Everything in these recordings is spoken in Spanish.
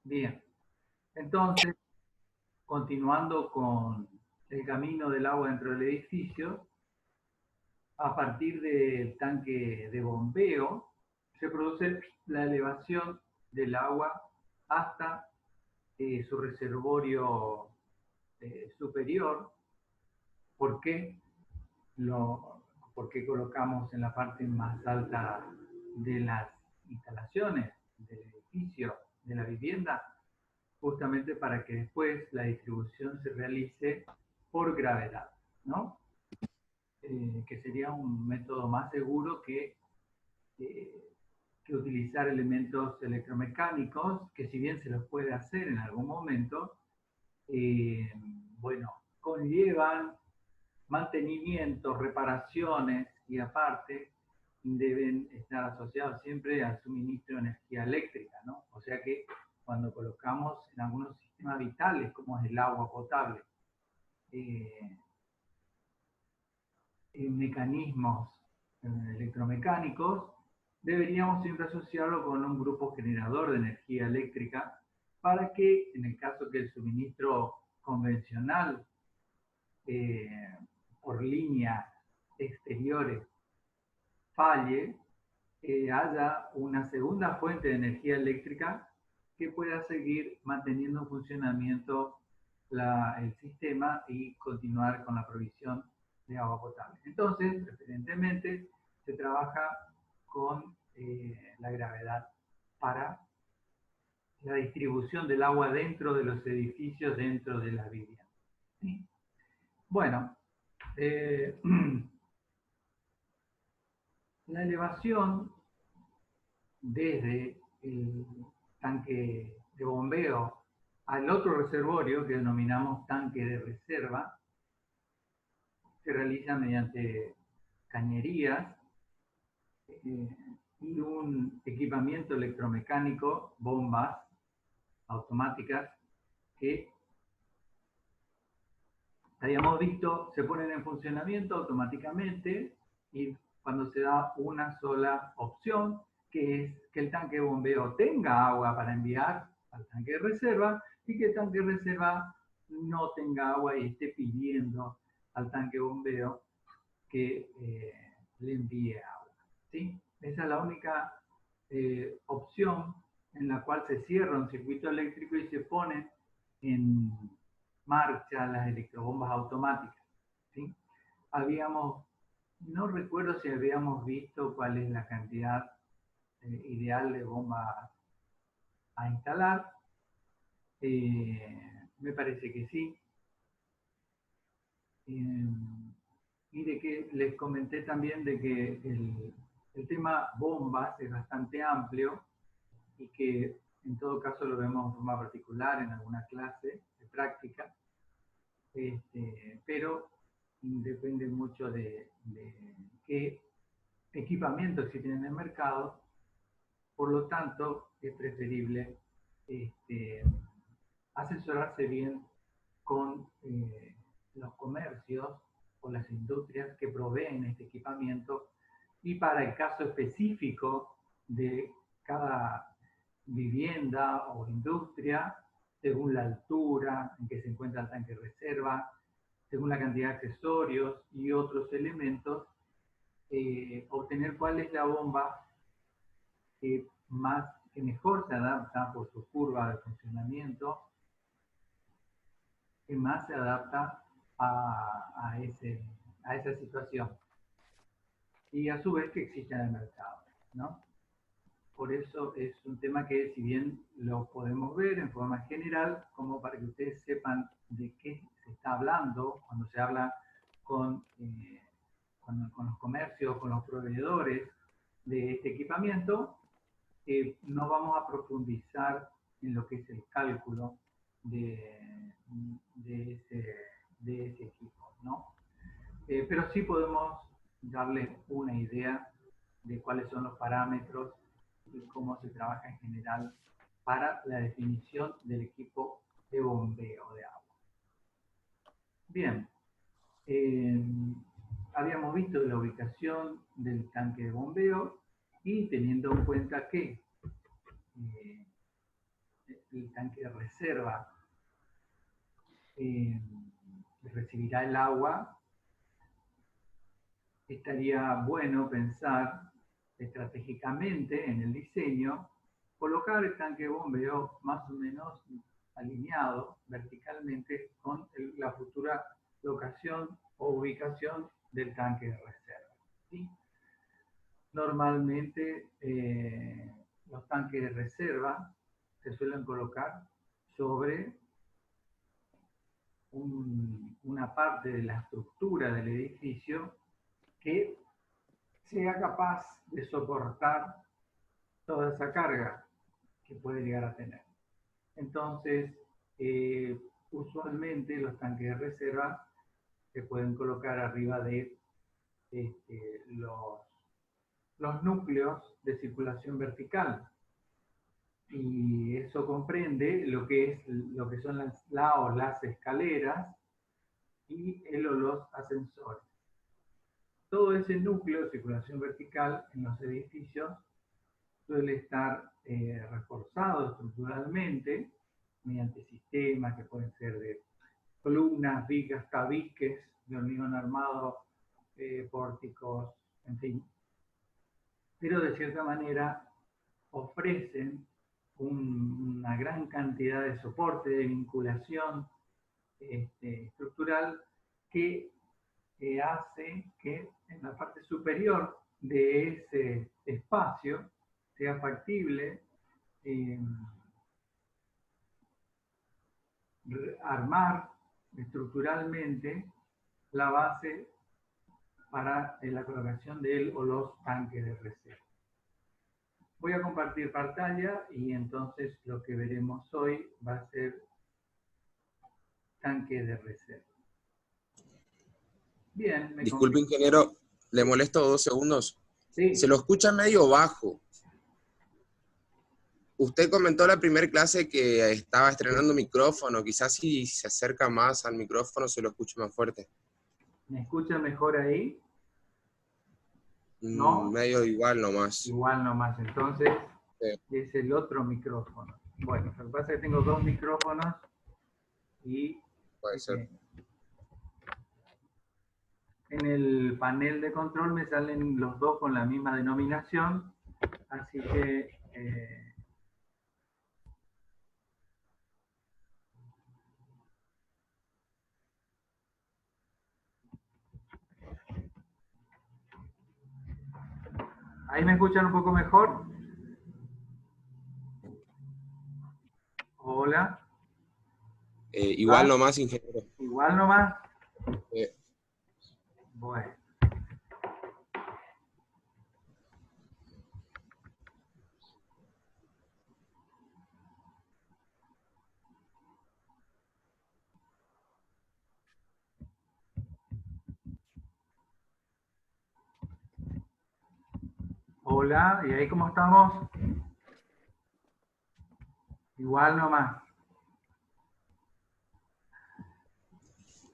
Bien, entonces, continuando con el camino del agua dentro del edificio, a partir del tanque de bombeo, se produce la elevación del agua hasta su reservorio superior. ¿Por qué? Porque colocamos en la parte más alta de las instalaciones del edificio, de la vivienda, justamente para que después la distribución se realice por gravedad, ¿no? Que sería un método más seguro eh, que utilizar elementos electromecánicos, que si bien se los puede hacer en algún momento, eh, bueno, conllevan mantenimientos, reparaciones y aparte deben estar asociados siempre al suministro de energía eléctrica, ¿no? O sea que cuando colocamos en algunos sistemas vitales, como es el agua potable, eh, mecanismos electromecánicos, deberíamos siempre asociarlo con un grupo generador de energía eléctrica para que, en el caso que el suministro convencional eh, por líneas exteriores falle, haya una segunda fuente de energía eléctrica que pueda seguir manteniendo en funcionamiento el sistema y continuar con la provisión de agua potable. Entonces, preferentemente, se trabaja con la gravedad para la distribución del agua dentro de los edificios, dentro de las viviendas. ¿Sí? Bueno, la elevación desde el tanque de bombeo al otro reservorio que denominamos tanque de reserva se realiza mediante cañerías eh, y un equipamiento electromecánico, bombas automáticas que habíamos visto se ponen en funcionamiento automáticamente y cuando se da una sola opción, que es que el tanque de bombeo tenga agua para enviar al tanque de reserva y que el tanque de reserva no tenga agua y esté pidiendo al tanque de bombeo que le envíe agua. ¿Sí? Esa es la única opción en la cual se cierra un circuito eléctrico y se pone en marcha las electrobombas automáticas. ¿Sí? Habíamos, no recuerdo si habíamos visto cuál es la cantidad ideal de bombas a instalar. Me parece que sí. Y de que les comenté también de que el tema bombas es bastante amplio y que en todo caso lo vemos de forma particular en alguna clase de práctica, pero depende mucho de qué equipamiento existen en el mercado, por lo tanto es preferible asesorarse bien con los comercios o las industrias que proveen este equipamiento y para el caso específico de cada vivienda o industria, según la altura en que se encuentra el tanque de reserva, según la cantidad de accesorios y otros elementos, obtener cuál es la bomba que mejor se adapta por su curva de funcionamiento, que más se adapta a esa situación y a su vez que exista en el mercado, ¿no? Por eso es un tema que si bien lo podemos ver en forma general, como para que ustedes sepan de qué se está hablando cuando se habla con, con los comercios, con los proveedores de este equipamiento, no vamos a profundizar en lo que es el cálculo de, ese, de ese equipo, ¿no? Pero sí podemos darles una idea de cuáles son los parámetros y cómo se trabaja en general para la definición del equipo de bombeo de agua. Bien, eh, habíamos visto la ubicación del tanque de bombeo y teniendo en cuenta que el tanque de reserva recibirá el agua, estaría bueno pensar estratégicamente en el diseño, colocar el tanque de bombeo más o menos alineado verticalmente con la futura locación o ubicación del tanque de reserva, ¿sí? Normalmente los tanques de reserva se suelen colocar sobre una parte de la estructura del edificio que sea capaz de soportar toda esa carga que puede llegar a tener. Entonces, usualmente los tanques de reserva se pueden colocar arriba de los núcleos de circulación vertical. Y eso comprende lo que son las escaleras y los ascensores. Todo ese núcleo de circulación vertical en los edificios suele estar reforzado estructuralmente mediante sistemas que pueden ser de columnas, vigas, tabiques de hormigón armado, pórticos, en fin. Pero de cierta manera ofrecen una gran cantidad de soporte, de vinculación estructural que hace que en la parte superior de ese espacio sea factible armar estructuralmente la base para la colocación de él o los tanques de reserva. Voy a compartir pantalla y entonces lo que veremos hoy va a ser tanque de reserva. Bien, disculpe, ingeniero, ¿le molesto 2 segundos? Sí. Se lo escucha medio bajo. Usted comentó en la primera clase que estaba estrenando micrófono. Quizás si se acerca más al micrófono se lo escuche más fuerte. ¿Me escucha mejor ahí? ¿No? Medio igual nomás. Igual nomás. Entonces, es el otro micrófono. Bueno, lo que pasa es que tengo 2 micrófonos y puede ser. En el panel de control me salen los 2 con la misma denominación, así que ¿ahí me escuchan un poco mejor? Hola. Igual nomás, ingeniero. Igual nomás. Bueno. Hola, ¿y ahí cómo estamos? Igual nomás.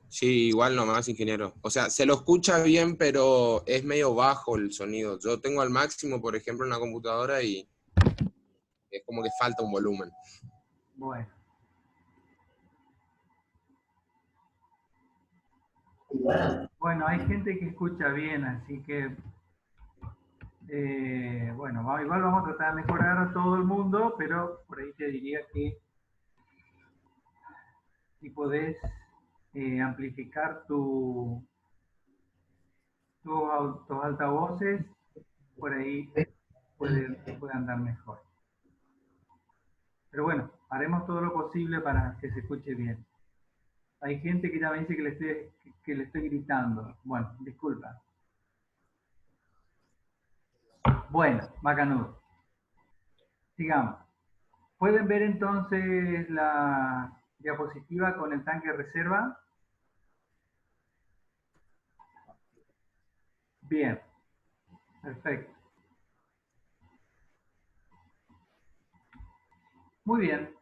Sí, igual nomás, ingeniero. O sea, se lo escucha bien, pero es medio bajo el sonido. Yo tengo al máximo, por ejemplo, en la computadora y es como que falta un volumen. Bueno. Bueno, hay gente que escucha bien, así que bueno, igual vamos a tratar de mejorar a todo el mundo, pero por ahí te diría que si podés amplificar tus altavoces, por ahí puede andar mejor. Pero bueno, haremos todo lo posible para que se escuche bien. Hay gente que ya me dice que le estoy gritando. Bueno, disculpa. Bueno, bacanudo. Sigamos. ¿Pueden ver entonces la diapositiva con el tanque de reserva? Bien. Perfecto. Muy bien.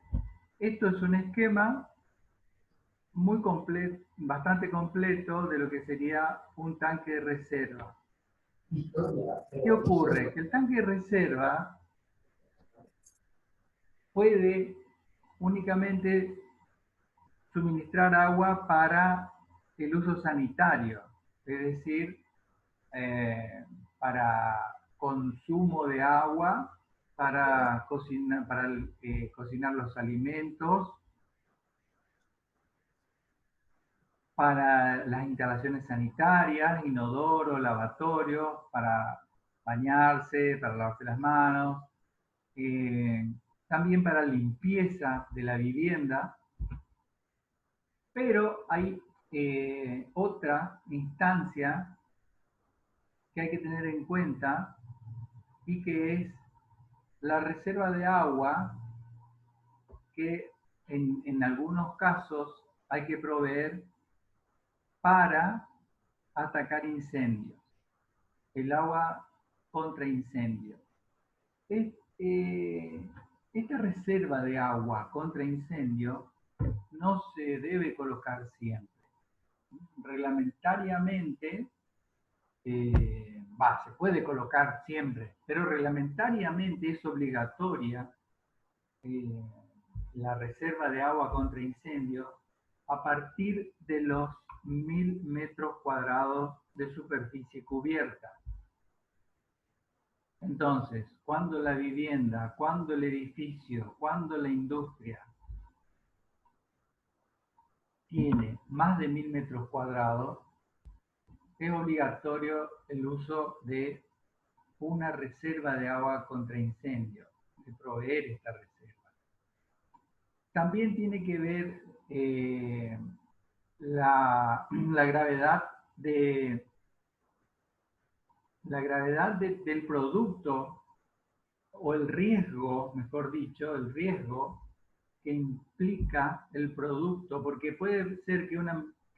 Esto es un esquema muy completo, bastante completo de lo que sería un tanque de reserva. ¿Qué ocurre? Que el tanque de reserva puede únicamente suministrar agua para el uso sanitario, es decir, para consumo de agua, para cocinar los alimentos, para las instalaciones sanitarias, inodoro, lavatorio, para bañarse, para lavarse las manos, también para limpieza de la vivienda, pero hay otra instancia que hay que tener en cuenta y que es la reserva de agua que en algunos casos hay que proveer para atacar incendios, el agua contra incendios. Esta reserva de agua contra incendio no se debe colocar siempre. Reglamentariamente, se puede colocar siempre, pero reglamentariamente es obligatoria la reserva de agua contra incendio a partir de los 1000 metros cuadrados de superficie cubierta. Entonces, cuando la vivienda, cuando el edificio, cuando la industria tiene más de 1000 metros cuadrados, es obligatorio el uso de una reserva de agua contra incendio, de proveer esta reserva. También tiene que ver la gravedad del producto, o el riesgo, mejor dicho, el riesgo que implica el producto, porque puede ser que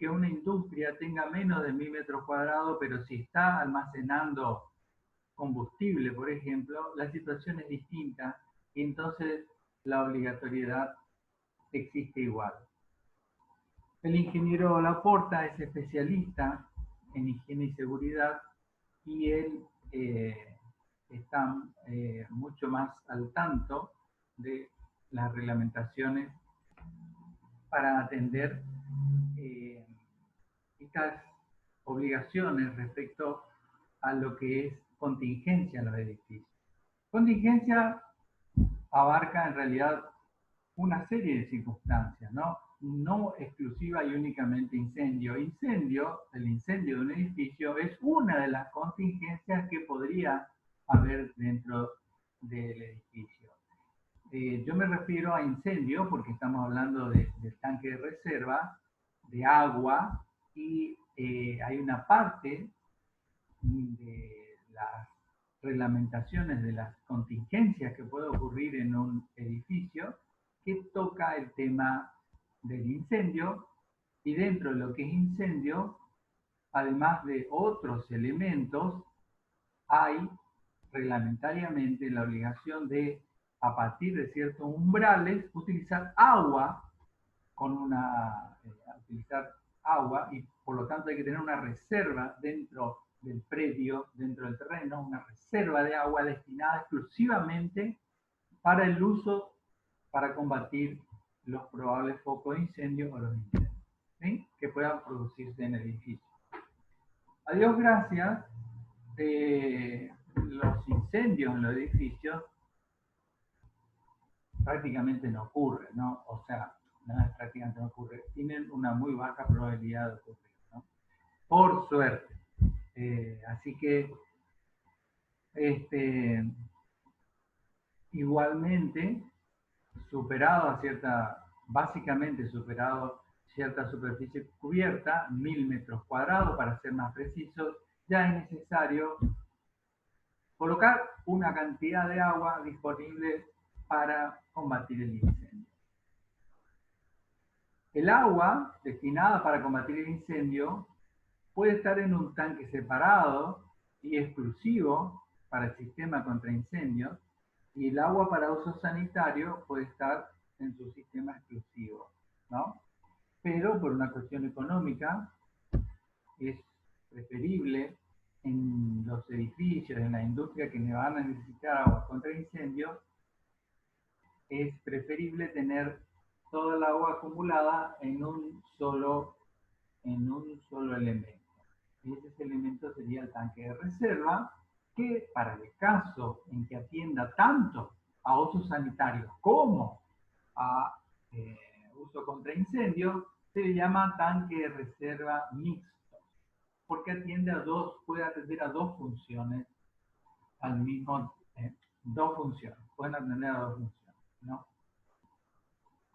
una industria tenga menos de 1000 metros cuadrados, pero si está almacenando combustible, por ejemplo, la situación es distinta y entonces la obligatoriedad existe igual. El ingeniero Laporta es especialista en higiene y seguridad y él está mucho más al tanto de las reglamentaciones para atender estas obligaciones respecto a lo que es contingencia en los edificios. Contingencia abarca en realidad una serie de circunstancias, no exclusiva y únicamente incendio. El incendio de un edificio es una de las contingencias que podría haber dentro del edificio. Yo me refiero a incendio porque estamos hablando del tanque de reserva, de agua, y hay una parte de las reglamentaciones de las contingencias que puede ocurrir en un edificio que toca el tema del incendio, y dentro de lo que es incendio, además de otros elementos, hay reglamentariamente la obligación de, a partir de ciertos umbrales, utilizar agua utilizar agua, y por lo tanto hay que tener una reserva dentro del predio, dentro del terreno, una reserva de agua destinada exclusivamente para el uso, para combatir los probables focos de incendio o los incendios, ¿sí?, que puedan producirse en el edificio. A Dios gracias, los incendios en los edificios prácticamente no ocurren, ¿no? O sea, nada prácticamente no ocurre. Tienen una muy baja probabilidad de ocurrir, ¿no? Por suerte. Así que, igualmente, básicamente superado cierta superficie cubierta, 1000 metros cuadrados para ser más precisos, ya es necesario colocar una cantidad de agua disponible para combatir el incendio. El agua destinada para combatir el incendio puede estar en un tanque separado y exclusivo para el sistema contra incendios, y el agua para uso sanitario puede estar en su sistema exclusivo, ¿no? Pero por una cuestión económica es preferible en los edificios, en la industria que van a necesitar agua contra incendios, es preferible tener toda el agua acumulada en un solo elemento. Y ese elemento sería el tanque de reserva, que para el caso en que atienda tanto a usos sanitarios como a uso contra incendios, se le llama tanque de reserva mixto, porque puede atender a dos funciones al mismo tiempo. Dos funciones, pueden atender a dos funciones, ¿no?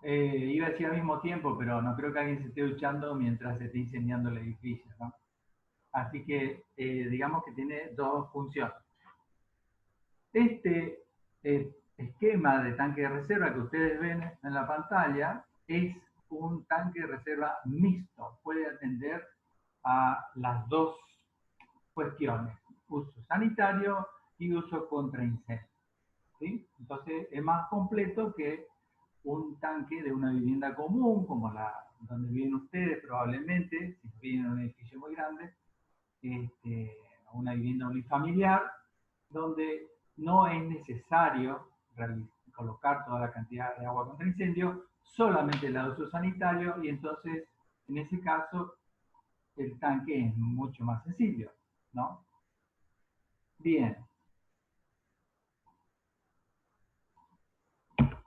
Iba a decir al mismo tiempo, pero no creo que alguien se esté duchando mientras se esté incendiando el edificio, ¿no? Así que digamos que tiene dos funciones. Este esquema de tanque de reserva que ustedes ven en la pantalla es un tanque de reserva mixto. Puede atender a las dos cuestiones, uso sanitario y uso contra incendio, ¿sí? Entonces es más completo que un tanque de una vivienda común, como la donde viven ustedes probablemente, si viven en un edificio muy grande, una vivienda unifamiliar, donde no es necesario colocar toda la cantidad de agua contra incendio, solamente el uso sanitario, y entonces, en ese caso, el tanque es mucho más sencillo, ¿no? Bien.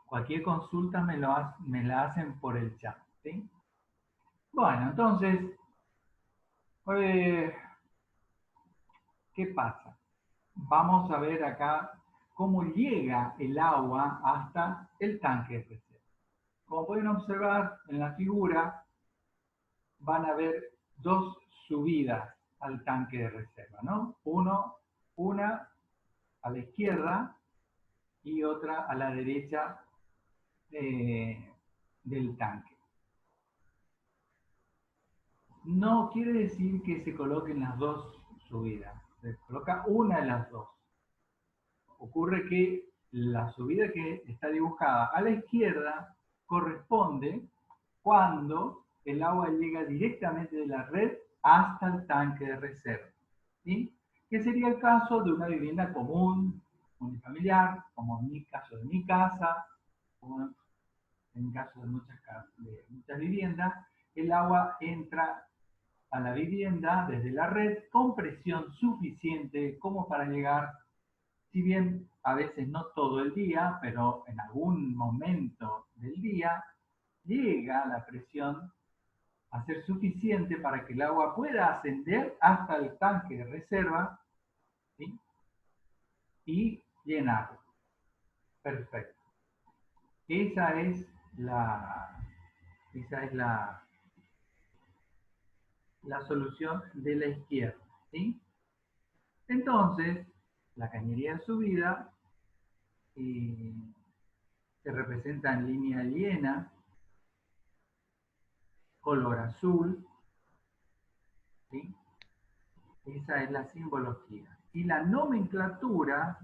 Cualquier consulta me la hacen por el chat, ¿sí? Bueno, entonces, ¿qué pasa? Vamos a ver acá cómo llega el agua hasta el tanque de reserva. Como pueden observar en la figura, van a ver dos subidas al tanque de reserva, ¿no? Una a la izquierda y otra a la derecha del tanque. No quiere decir que se coloquen las dos subidas, se coloca una de las dos. Ocurre que la subida que está dibujada a la izquierda corresponde cuando el agua llega directamente de la red hasta el tanque de reserva, ¿sí? Que sería el caso de una vivienda común, unifamiliar, como en mi caso de mi casa, como en el caso de muchas viviendas. El agua entra a la vivienda desde la red con presión suficiente como para llegar, si bien a veces no todo el día, pero en algún momento del día, llega la presión a ser suficiente para que el agua pueda ascender hasta el tanque de reserva, ¿sí? Y llenarlo. Perfecto. Esa es la solución de la izquierda, ¿sí? Entonces, la cañería de subida se representa en línea llena, color azul, ¿sí? Esa es la simbología. Y la nomenclatura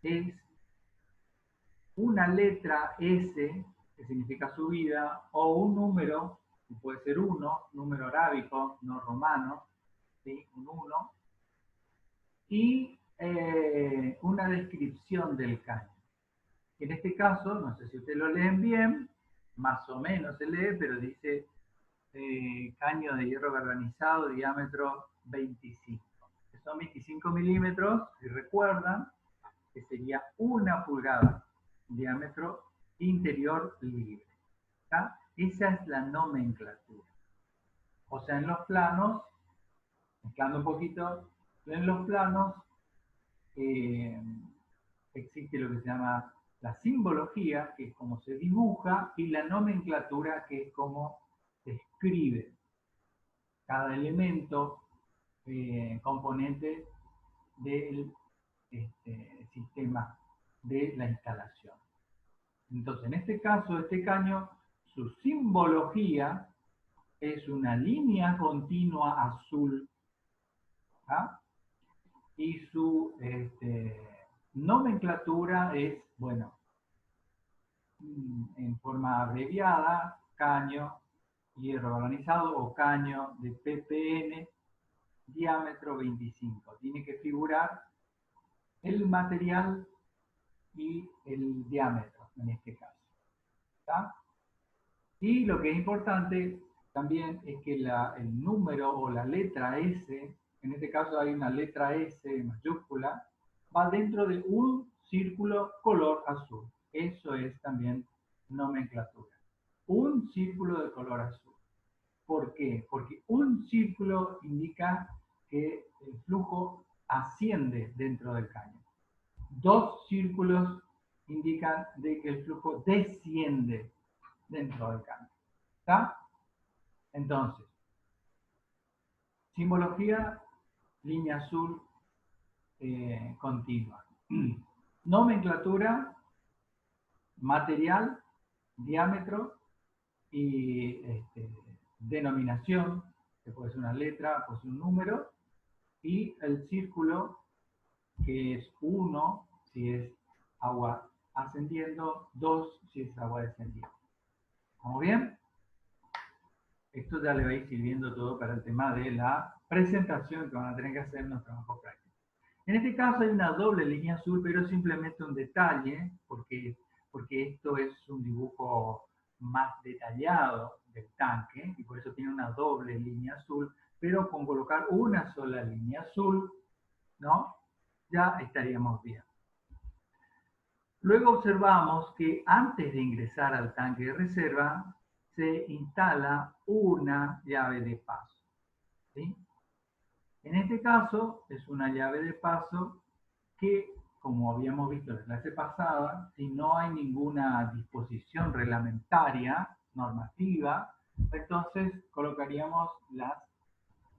es una letra S, que significa subida, o un número, que puede ser 1, número arábico, no romano, ¿sí? Un 1, y una descripción del caño. En este caso, no sé si ustedes lo leen bien, más o menos se lee, pero dice caño de hierro galvanizado, diámetro 25. Que son 25 milímetros, si recuerdan, que sería 1 pulgada, diámetro interior libre. ¿Está? Esa es la nomenclatura. O sea, en los planos, mezclando un poquito, en los planos existe lo que se llama la simbología, que es como se dibuja, y la nomenclatura, que es como se escribe cada elemento componente del sistema de la instalación. Entonces, en este caso, este caño, su simbología es una línea continua azul, ¿ah? Y su nomenclatura es, bueno, en forma abreviada, caño hierro galvanizado o caño de ppn, diámetro 25. Tiene que figurar el material y el diámetro en este caso. ¿Está? Y lo que es importante también es que el número o la letra S, en este caso hay una letra S mayúscula, va dentro de un círculo color azul. Eso es también nomenclatura. Un círculo de color azul. ¿Por qué? Porque un círculo indica que el flujo asciende dentro del caño. Dos círculos indican de que el flujo desciende dentro del caño. ¿Está? Entonces, simbología, línea azul continua. Nomenclatura, material, diámetro y denominación, que puede ser una letra, puede ser un número, y el círculo, que es 1 si es agua ascendiendo, 2 si es agua descendiendo. ¿Vamos bien? Esto ya le va a ir sirviendo todo para el tema de la presentación que van a tener que hacer en los trabajos prácticos. En este caso hay una doble línea azul, pero es simplemente un detalle, porque esto es un dibujo más detallado del tanque, y por eso tiene una doble línea azul, pero con colocar una sola línea azul, ¿no? Ya estaríamos bien. Luego observamos que antes de ingresar al tanque de reserva, se instala una llave de paso, ¿sí? En este caso, es una llave de paso que, como habíamos visto en la clase pasada, si no hay ninguna disposición reglamentaria, normativa, entonces colocaríamos las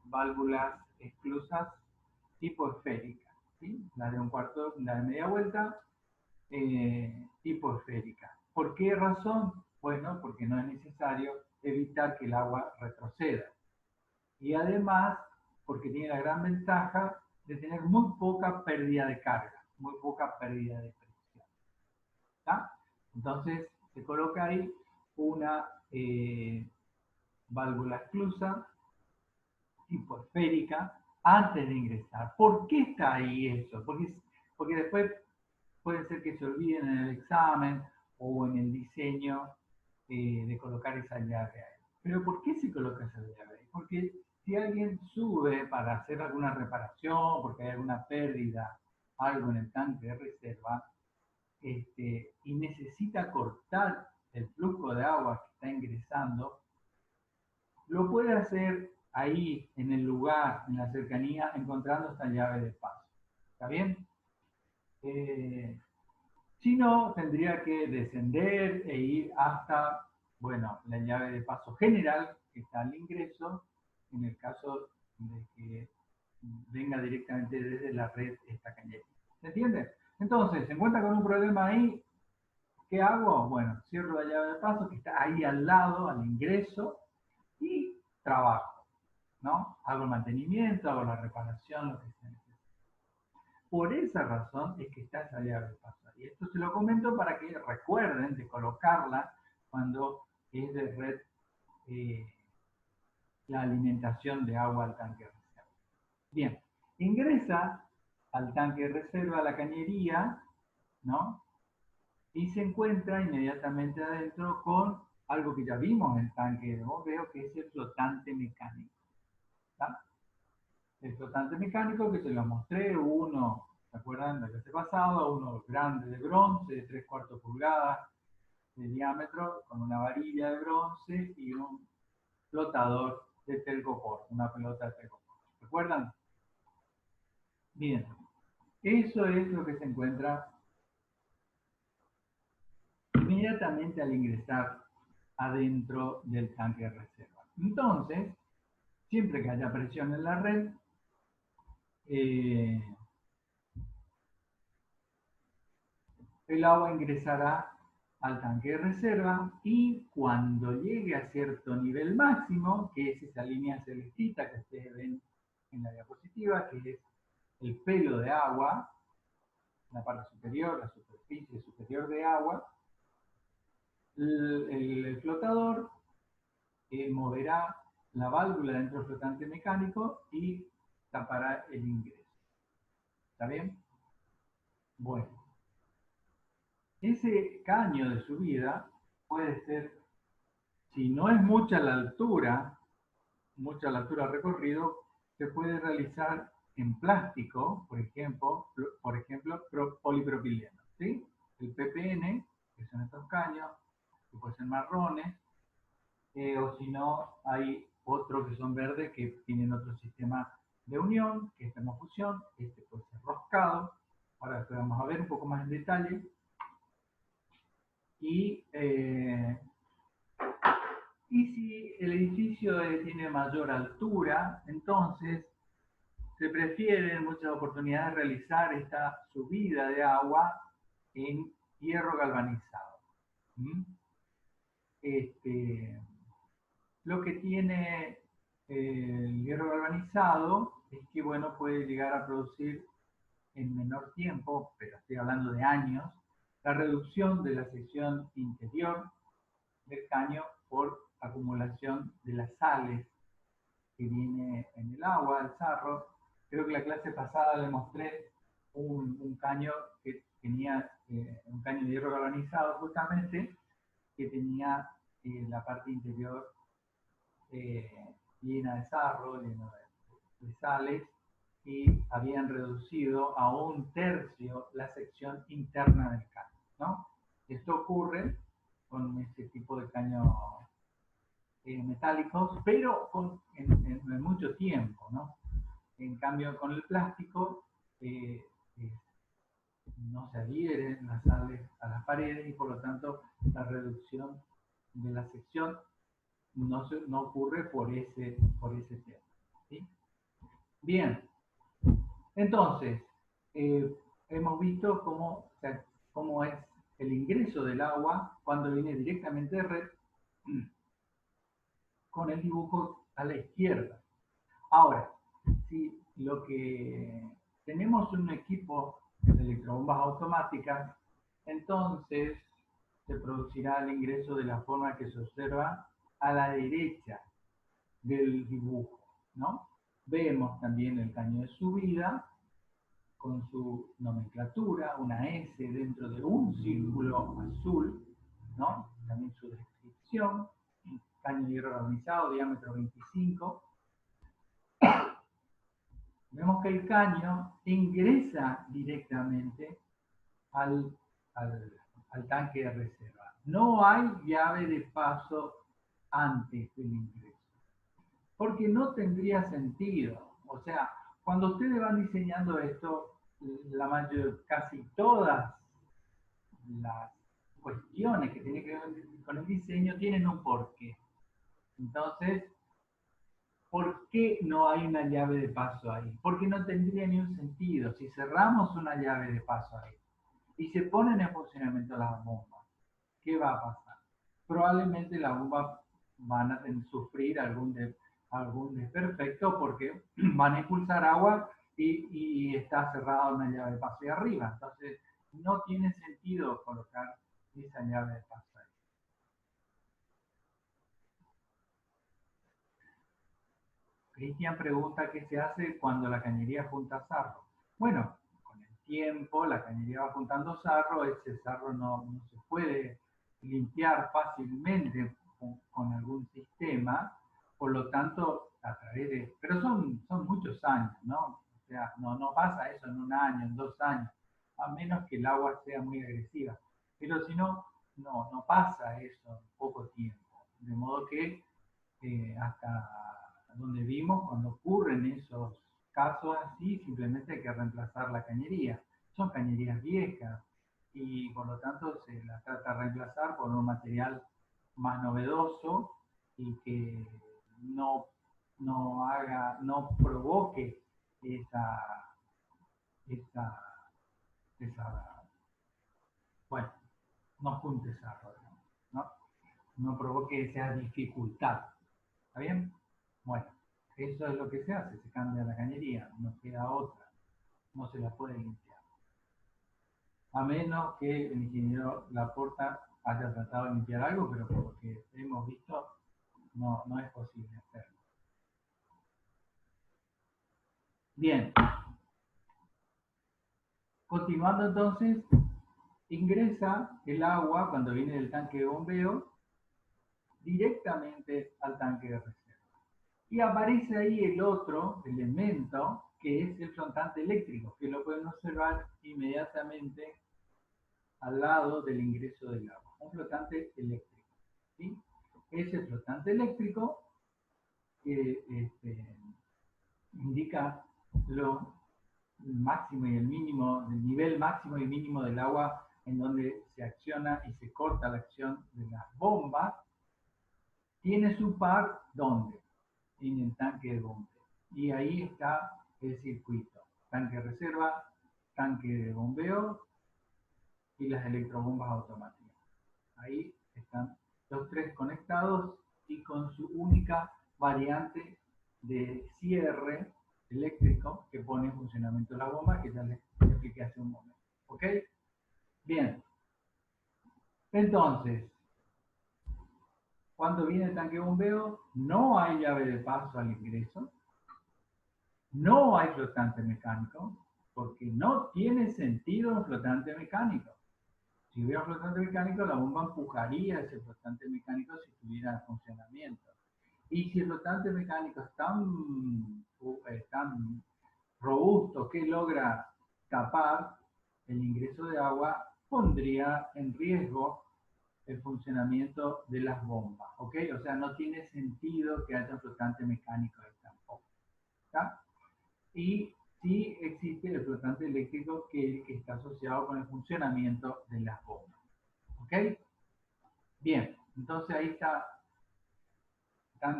válvulas esclusas hipoesféricas, ¿sí? La de un cuarto, la de media vuelta, hipoesférica. ¿Por qué razón? Bueno, porque no es necesario evitar que el agua retroceda. Y además, porque tiene la gran ventaja de tener muy poca pérdida de carga, muy poca pérdida de presión. ¿Está? Entonces, se coloca ahí una válvula esclusa hipoesférica antes de ingresar. ¿Por qué está ahí eso? Porque después puede ser que se olviden en el examen o en el diseño de colocar esa llave ahí. Pero ¿por qué se coloca esa llave ahí? Porque si alguien sube para hacer alguna reparación, porque hay alguna pérdida, algo en el tanque de reserva, y necesita cortar el flujo de agua que está ingresando, lo puede hacer ahí, en el lugar, en la cercanía, encontrando esta llave de paso. ¿Está bien? Si no, tendría que descender e ir hasta, bueno, la llave de paso general que está al ingreso, en el caso de que venga directamente desde la red esta cañería. ¿Se entiende? Entonces, se encuentra con un problema ahí. ¿Qué hago? Bueno, cierro la llave de paso que está ahí al lado, al ingreso, y trabajo, ¿no? Hago el mantenimiento, hago la reparación, lo que se necesite. Por esa razón es que está esa llave de paso. Y esto se lo comento para que recuerden de colocarla cuando es de red la alimentación de agua al tanque de reserva. Bien, ingresa al tanque de reserva la cañería, ¿no? Y se encuentra inmediatamente adentro con algo que ya vimos en el tanque de bombeo, que es el flotante mecánico. ¿Tá? El flotante mecánico que se lo mostré, uno, ¿se acuerdan de la clase pasada? Uno grande de bronce, de 3/4 pulgadas de diámetro, con una varilla de bronce y un flotador de telgopor, una pelota de telgopor. ¿Recuerdan? Bien, eso es lo que se encuentra inmediatamente al ingresar adentro del tanque de reserva. Entonces, siempre que haya presión en la red, el agua ingresará al tanque de reserva y cuando llegue a cierto nivel máximo, que es esa línea celestita que ustedes ven en la diapositiva, que es el pelo de agua, la parte superior, la superficie superior de agua, el flotador moverá la válvula dentro del flotante mecánico y tapará el ingreso. ¿Está bien? Bueno, ese caño de subida puede ser Si no es mucha la altura recorrido, se puede realizar en plástico, por ejemplo, polipropileno, ¿sí? El PPN, que son estos caños, que pueden ser marrones, o si no, hay otros que son verdes que tienen otro sistema de unión, que es termofusión, este puede ser roscado. Ahora después vamos a ver un poco más en detalle. Y si el edificio tiene mayor altura, entonces se prefiere en muchas oportunidades realizar esta subida de agua en hierro galvanizado. Lo que tiene el hierro galvanizado es que, bueno, puede llegar a producir en menor tiempo, pero estoy hablando de años, la reducción de la sección interior del caño por acumulación de las sales que viene en el agua, el sarro. Creo que la clase pasada le mostré un caño que tenía, un caño de hierro galvanizado justamente, que tenía la parte interior llena de sarro, llena de sales, y habían reducido a 1/3 la sección interna del caño, ¿no? Esto ocurre con este tipo de caños metálicos, pero en mucho tiempo, ¿no? En cambio, con el plástico no se adhieren las sales a las paredes y por lo tanto la reducción de la sección no ocurre por ese tema, ¿sí? Bien, entonces, hemos visto cómo es el ingreso del agua cuando viene directamente de red, con el dibujo a la izquierda. Ahora, si lo que tenemos un equipo de electrobombas automáticas, entonces se producirá el ingreso de la forma que se observa a la derecha del dibujo, ¿no? Vemos también el caño de subida con su nomenclatura, una S dentro de un círculo azul, ¿no? También su descripción, caño de hierro galvanizado, diámetro 25. Vemos que el caño ingresa directamente al tanque de reserva. No hay llave de paso antes del ingreso, porque no tendría sentido. O sea, cuando ustedes van diseñando esto, casi todas las cuestiones que tienen que ver con el diseño tienen un porqué. Entonces, ¿por qué no hay una llave de paso ahí? Porque no tendría ni un sentido. Si cerramos una llave de paso ahí y se ponen en funcionamiento las bombas, ¿qué va a pasar? Probablemente las bombas van a sufrir algún desperfecto porque van a impulsar agua y está cerrada una llave de paso ahí arriba. Entonces, no tiene sentido colocar esa llave de paso ahí. Cristian pregunta qué se hace cuando la cañería junta sarro. Bueno, con el tiempo la cañería va juntando sarro, ese sarro no se puede limpiar fácilmente con algún sistema, por lo tanto, a través de... Pero son muchos años, ¿no? O sea, no pasa eso en 1 año, en 2 años, a menos que el agua sea muy agresiva. Pero si no pasa eso en poco tiempo. De modo que hasta donde vimos, cuando ocurren esos casos así, simplemente hay que reemplazar la cañería. Son cañerías viejas y por lo tanto se las trata de reemplazar por un material más novedoso y que no provoque bueno, no junte esa rueda, ¿no? No provoque esa dificultad. ¿Está bien? Bueno, eso es lo que se hace, se cambia la cañería, no queda otra, no se la puede limpiar. A menos que el ingeniero Laporta haya tratado de limpiar algo, pero por lo que hemos visto, no es posible hacerlo. Bien. Continuando entonces, ingresa el agua cuando viene del tanque de bombeo directamente al tanque de reserva. Y aparece ahí el otro elemento, que es el flotante eléctrico, que lo pueden observar inmediatamente al lado del ingreso del agua. Un flotante eléctrico, ¿sí? Ese flotante eléctrico indica lo máximo y el mínimo, el nivel máximo y mínimo del agua en donde se acciona y se corta la acción de las bombas. Tiene su par, ¿dónde? En el tanque de bombeo. Y ahí está el circuito. Tanque de reserva, tanque de bombeo y las electrobombas automáticas. Ahí están los tres conectados y con su única variante de cierre eléctrico que pone en funcionamiento la bomba, que ya les expliqué hace un momento. ¿Ok? Bien. Entonces, cuando viene el tanque de bombeo, no hay llave de paso al ingreso, no hay flotante mecánico, porque no tiene sentido un flotante mecánico. Si hubiera flotante mecánico, la bomba empujaría ese flotante mecánico si estuviera en funcionamiento. Y si el flotante mecánico es tan robusto que logra tapar el ingreso de agua, pondría en riesgo el funcionamiento de las bombas, ¿ok? O sea, no tiene sentido que haya un flotante mecánico ahí tampoco, ¿está? Y sí existe el flotante eléctrico que está asociado con el funcionamiento de las bombas, ¿ok? Bien, entonces ahí están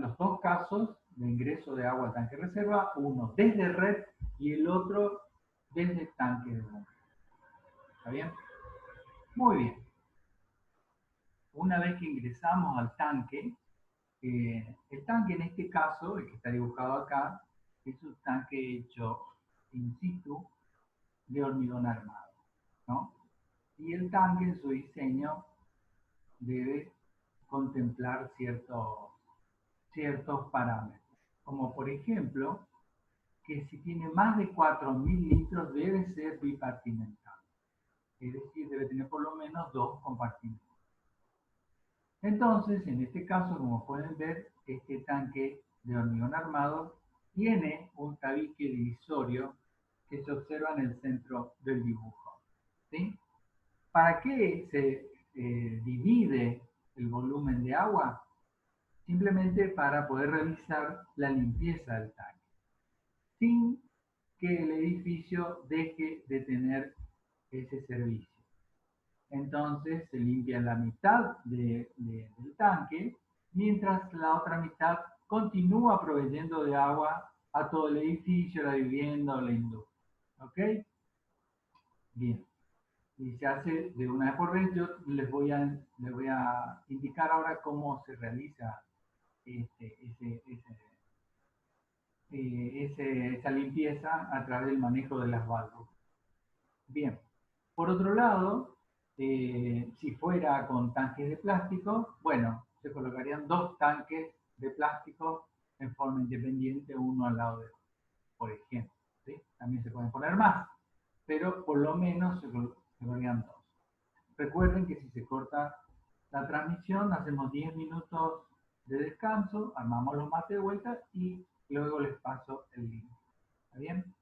los dos casos de ingreso de agua al tanque de reserva, uno desde red y el otro desde tanque de bombeo. ¿Está bien? Muy bien. Una vez que ingresamos al tanque, el tanque en este caso, el que está dibujado acá, es un tanque hecho in situ de hormigón armado, ¿no? Y el tanque en su diseño debe contemplar ciertos parámetros, como por ejemplo, que si tiene más de 4.000 litros debe ser bipartimental, es decir, debe tener por lo menos 2 compartimentos. Entonces, en este caso, como pueden ver, este tanque de hormigón armado tiene un tabique divisorio que se observa en el centro del dibujo, ¿sí? ¿Para qué se divide el volumen de agua? Simplemente para poder realizar la limpieza del tanque, sin que el edificio deje de tener ese servicio. Entonces se limpia la mitad del tanque, mientras la otra mitad continúa proveyendo de agua a todo el edificio, la vivienda o la industria. ¿Ok? Bien. Y se hace de una vez por vez. Yo les voy a indicar ahora cómo se realiza esa limpieza a través del manejo de las válvulas. Bien. Por otro lado, si fuera con tanques de plástico, bueno, se colocarían 2 tanques de plástico en forma independiente, uno al lado de otro, por ejemplo, ¿sí? También se pueden poner más, pero por lo menos se colocarían 2. Recuerden que si se corta la transmisión, hacemos 10 minutos de descanso, armamos los mates de vuelta y luego les paso el link. ¿Está bien?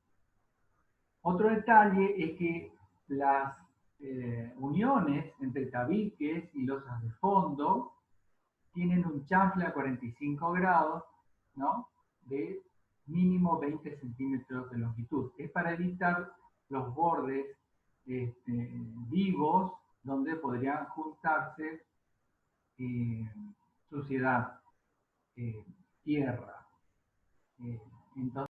Otro detalle es que las uniones entre tabiques y losas de fondo tienen un chanfle a 45 grados, ¿no? De mínimo 20 centímetros de longitud. Es para evitar los bordes vivos donde podrían juntarse suciedad, tierra. Entonces,